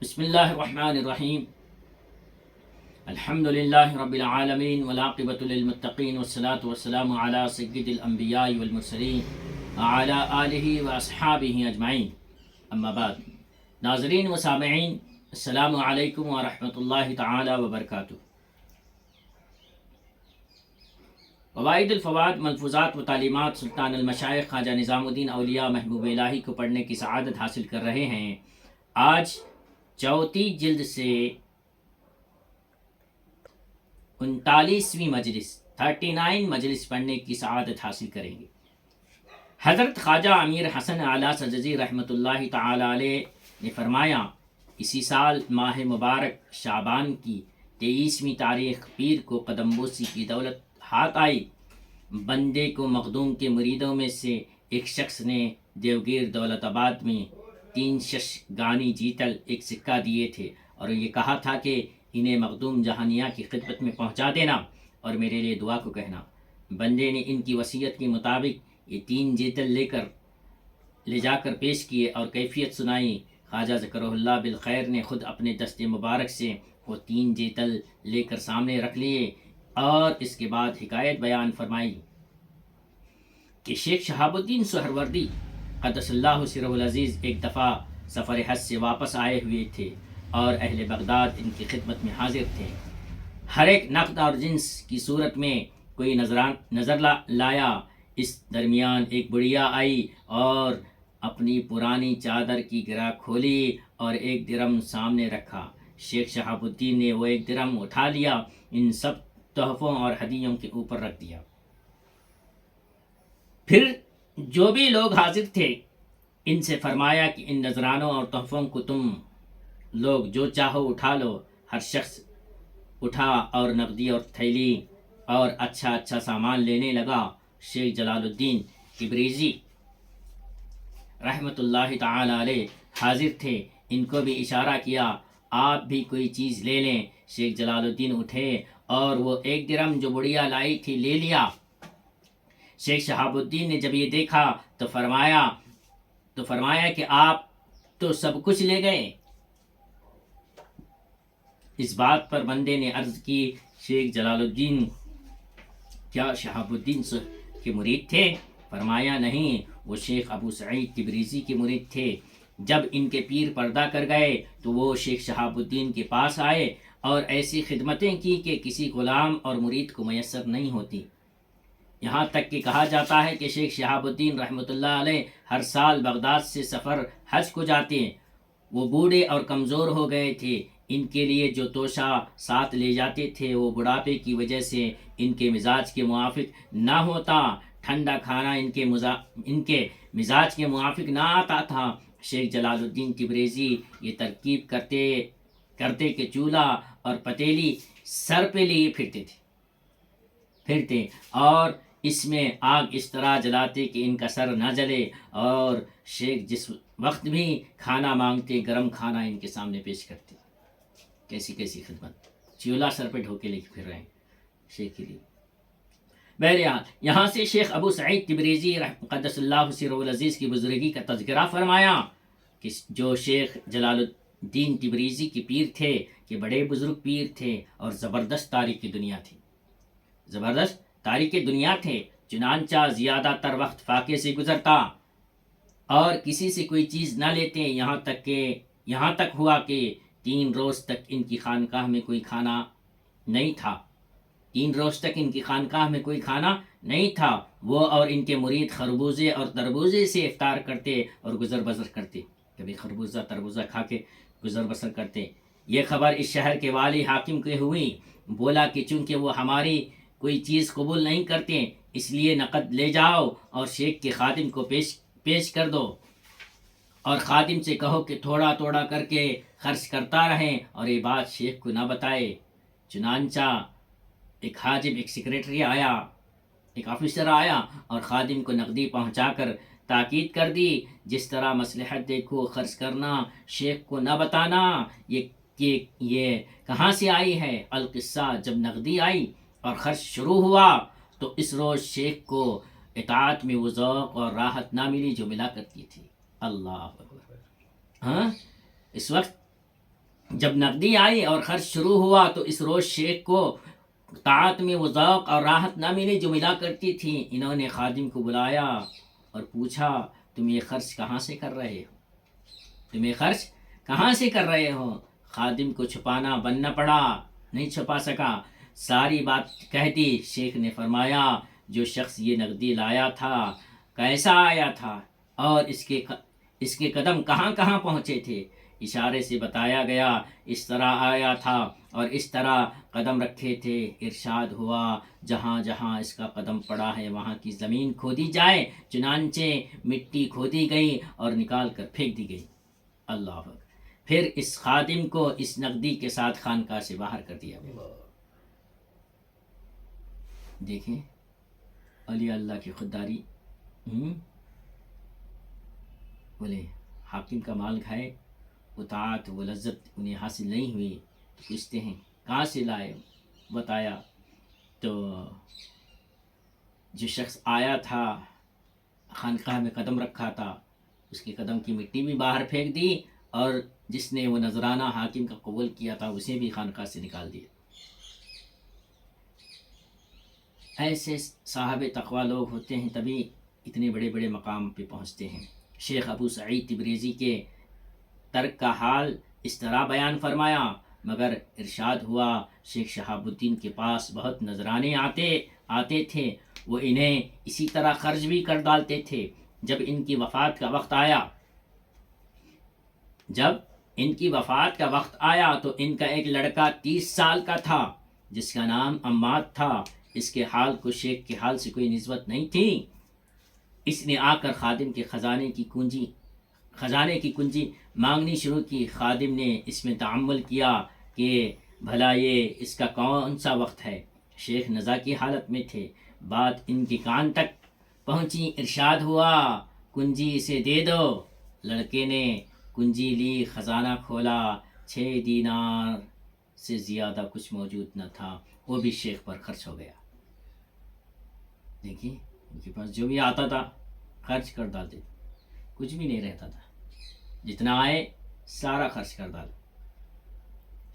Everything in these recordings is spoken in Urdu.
بسم اللہ الرحمن الرحیم الحمد للہ رب العالمین والعاقبۃ للمتقین والصلاة والسلام علی سید الانبیاء والمرسلین وعلی آلہ واصحابہ اجمعین، اما بعد۔ ناظرین و سامعین، السلام علیکم ورحمۃ اللہ تعالی وبرکاتہ۔ فوائد الفوائد، ملفوظات و تعلیمات سلطان المشائخ خواجہ نظام الدین اولیاء محبوب الہی کو پڑھنے کی سعادت حاصل کر رہے ہیں۔ آج چوتھی جلد سے 39ویں مجلس 39 مجلس پڑھنے کی سعادت حاصل کریں گے۔ حضرت خواجہ امیر حسن اعلیٰ سجزی رحمۃ اللہ تعالی علیہ نے فرمایا، اسی سال ماہ مبارک شعبان کی 23ویں تاریخ پیر کو قدم بوسی کی دولت ہاتھ آئی۔ بندے کو مخدوم کے مریدوں میں سے ایک شخص نے دیوگیر دولت آباد میں 3 شش گانی جیتل ایک سکہ دیے تھے اور یہ کہا تھا کہ انہیں مخدوم جہانیہ کی خدمت میں پہنچا دینا اور میرے لیے دعا کو کہنا۔ بندے نے ان کی وصیت کے مطابق یہ 3 جیتل لے جا کر پیش کیے اور کیفیت سنائی۔ خواجہ ذکرہ اللہ بالخیر نے خود اپنے دست مبارک سے وہ 3 جیتل لے کر سامنے رکھ لیے اور اس کے بعد حکایت بیان فرمائی کہ شیخ شہاب الدین سہروردی قدس اللہ سرہ العزیز ایک دفعہ سفر حج سے واپس آئے ہوئے تھے اور اہل بغداد ان کی خدمت میں حاضر تھے۔ ہر ایک نقد اور جنس کی صورت میں کوئی نظر لایا۔ اس درمیان ایک بڑھیا آئی اور اپنی پرانی چادر کی گرہ کھولی اور 1 درم سامنے رکھا۔ شیخ شہاب الدین نے وہ 1 درم اٹھا لیا، ان سب تحفوں اور ہدیوں کے اوپر رکھ دیا۔ پھر جو بھی لوگ حاضر تھے ان سے فرمایا کہ ان نذرانوں اور تحفوں کو تم لوگ جو چاہو اٹھا لو۔ ہر شخص اٹھا اور نقدی اور تھیلی اور اچھا سامان لینے لگا۔ شیخ جلال الدین تبریزی رحمۃ اللہ تعالی علیہ حاضر تھے، ان کو بھی اشارہ کیا آپ بھی کوئی چیز لے لیں۔ شیخ جلال الدین اٹھے اور وہ 1 درم جو بڑھیا لائی تھی لے لیا۔ شیخ شہاب الدین نے جب یہ دیکھا تو فرمایا کہ آپ تو سب کچھ لے گئے۔ اس بات پر بندے نے عرض کی، شیخ جلال الدین کیا شہاب الدین کے مرید تھے؟ فرمایا نہیں، وہ شیخ ابو سعید تبریزی کے مرید تھے۔ جب ان کے پیر پردہ کر گئے تو وہ شیخ شہاب الدین کے پاس آئے اور ایسی خدمتیں کی کہ کسی غلام اور مرید کو میسر نہیں ہوتی۔ یہاں تک کہ کہا جاتا ہے کہ شیخ شہاب الدین رحمۃ اللہ علیہ ہر سال بغداد سے سفر حج کو جاتے۔ وہ بوڑھے اور کمزور ہو گئے تھے، ان کے لیے جو توشہ ساتھ لے جاتے تھے وہ بڑھاپے کی وجہ سے ان کے مزاج کے موافق نہ ہوتا۔ ٹھنڈا کھانا ان کے مزاج کے موافق نہ آتا تھا۔ شیخ جلال الدین تبریزی یہ ترکیب کرتے کہ چولہا اور پتیلی سر پہ لیے پھرتے اور اس میں آگ اس طرح جلاتے کہ ان کا سر نہ جلے، اور شیخ جس وقت بھی کھانا مانگتے گرم کھانا ان کے سامنے پیش کرتے۔ کیسی خدمت، چولہا سر پہ ڈھو کے لے کے پھر رہے ہیں شیخ کے لیے۔ بہرحال یہاں سے شیخ ابو سعید تبریزی قدس اللہ سرہ العزیز کی بزرگی کا تذکرہ فرمایا کہ جو شیخ جلال الدین تبریزی کے پیر تھے کہ بڑے بزرگ پیر تھے اور زبردست تاریخ دنیا تھے۔ چنانچہ زیادہ تر وقت فاقے سے گزرتا اور کسی سے کوئی چیز نہ لیتے، یہاں تک ہوا کہ 3 روز تک ان کی خانقاہ میں کوئی کھانا نہیں تھا۔ 3 روز تک ان کی خانقاہ میں کوئی کھانا نہیں تھا۔ وہ اور ان کے مرید خربوزے اور تربوزے سے افطار کرتے اور گزر بسر کرتے، کبھی خربوزہ تربوزہ کھا کے گزر بسر کرتے۔ یہ خبر اس شہر کے والی حاکم کے ہوئی، بولا کہ چونکہ وہ ہماری کوئی چیز قبول نہیں کرتے اس لیے نقد لے جاؤ اور شیخ کے خادم کو پیش کر دو، اور خادم سے کہو کہ تھوڑا کر کے خرچ کرتا رہے اور یہ بات شیخ کو نہ بتائے۔ چنانچہ ایک حاجب، ایک سیکریٹری آیا، ایک آفیسر آیا اور خادم کو نقدی پہنچا کر تاکید کر دی، جس طرح مصلحت دیکھو خرچ کرنا، شیخ کو نہ بتانا یہ کہاں سے آئی ہے۔ القصہ جب نقدی آئی اور خرچ شروع ہوا تو اس روز شیخ کو اطاعت میں وہ ذوق اور راحت نہ ملی جو ملا کرتی تھی۔ اللہ اکبر۔ اس وقت جب نقدی آئی اور خرچ شروع ہوا تو اس روز شیخ کو طاعت میں وہ ذوق اور راحت نہ ملی جو ملا کرتی تھی۔ انہوں نے خادم کو بلایا اور پوچھا تم یہ خرچ کہاں سے کر رہے ہو؟ تم یہ خرچ کہاں سے کر رہے ہو؟ خادم کو چھپانا بننا پڑا، نہیں چھپا سکا، ساری بات کہہ دی۔ شیخ نے فرمایا جو شخص یہ نقدی لایا تھا کیسا آیا تھا اور اس کے قدم کہاں کہاں پہنچے تھے؟ اشارے سے بتایا گیا، اس طرح آیا تھا اور اس طرح قدم رکھے تھے۔ ارشاد ہوا جہاں جہاں اس کا قدم پڑا ہے وہاں کی زمین کھودی جائے، چنانچہ مٹی کھودی گئی اور نکال کر پھینک دی گئی۔ اللہ اکبر۔ پھر اس خادم کو اس نقدی کے ساتھ خانقاہ سے باہر کر دیا گیا۔ دیکھیں اولیاء اللہ کی خودداری۔ بولے حاکم کا مال کھائے، اطاعت و لذت انہیں حاصل نہیں ہوئی تو پوچھتے ہیں کہاں سے لائے؟ بتایا تو جو شخص آیا تھا خانقاہ میں قدم رکھا تھا اس کے قدم کی مٹی بھی باہر پھینک دی اور جس نے وہ نذرانہ حاکم کا قبول کیا تھا اسے بھی خانقاہ سے نکال دیا۔ ایسے صاحب تقوی لوگ ہوتے ہیں تبھی اتنے بڑے بڑے مقام پہ پہنچتے ہیں۔ شیخ ابو سعید تبریزی کے ترک کا حال اس طرح بیان فرمایا، مگر ارشاد ہوا شیخ شہاب الدین کے پاس بہت نذرانے آتے تھے، وہ انہیں اسی طرح خرچ بھی کر ڈالتے تھے۔ جب ان کی وفات کا وقت آیا تو ان کا ایک لڑکا 30 سال کا تھا جس کا نام عماد تھا۔ اس کے حال کو شیخ کے حال سے کوئی نسبت نہیں تھی۔ اس نے آ کر خادم کے خزانے کی کنجی مانگنی شروع کی۔ خادم نے اس میں تعمل کیا کہ بھلا یہ اس کا کون سا وقت ہے۔ شیخ نزا کی حالت میں تھے، بات ان کے کان تک پہنچی۔ ارشاد ہوا کنجی اسے دے دو۔ لڑکے نے کنجی لی، خزانہ کھولا، 6 دینار سے زیادہ کچھ موجود نہ تھا، وہ بھی شیخ پر خرچ ہو گیا۔ دیکھیے ان کے پاس جو بھی آتا تھا خرچ کر ڈالتے، کچھ بھی نہیں رہتا تھا، جتنا آئے سارا خرچ کر ڈالا۔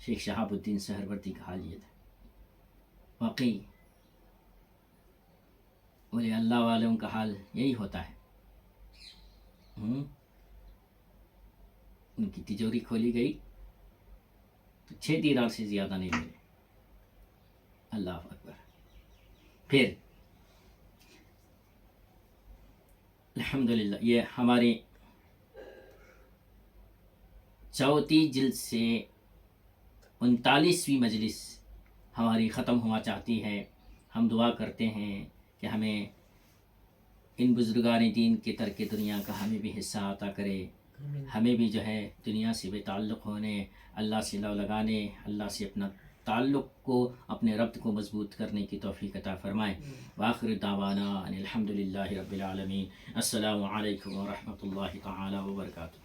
شیخ شہاب الدین سہروردی کا حال یہ تھا۔ واقعی بولے اللہ والوں کا حال یہی ہوتا ہے۔ ان کی تجوری کھولی گئی تو 6 دینار سے زیادہ نہیں ملے۔ اللہ اکبر۔ پھر الحمدللہ یہ ہماری 34 جلد سے 39ویں مجلس ہماری ختم ہوا چاہتی ہے۔ ہم دعا کرتے ہیں کہ ہمیں ان بزرگان دین کے ترک دنیا کا ہمیں بھی حصہ عطا کرے، ہمیں بھی جو ہے دنیا سے بے تعلق ہونے، اللہ سے لو لگانے، اللہ سے اپنا تعلق کو، اپنے ربط کو مضبوط کرنے کی توفیق عطا فرمائے۔ وآخر دعوانا ان الحمدللہ رب العالمین۔ السلام علیکم ورحمۃ اللہ تعالی وبرکاتہ۔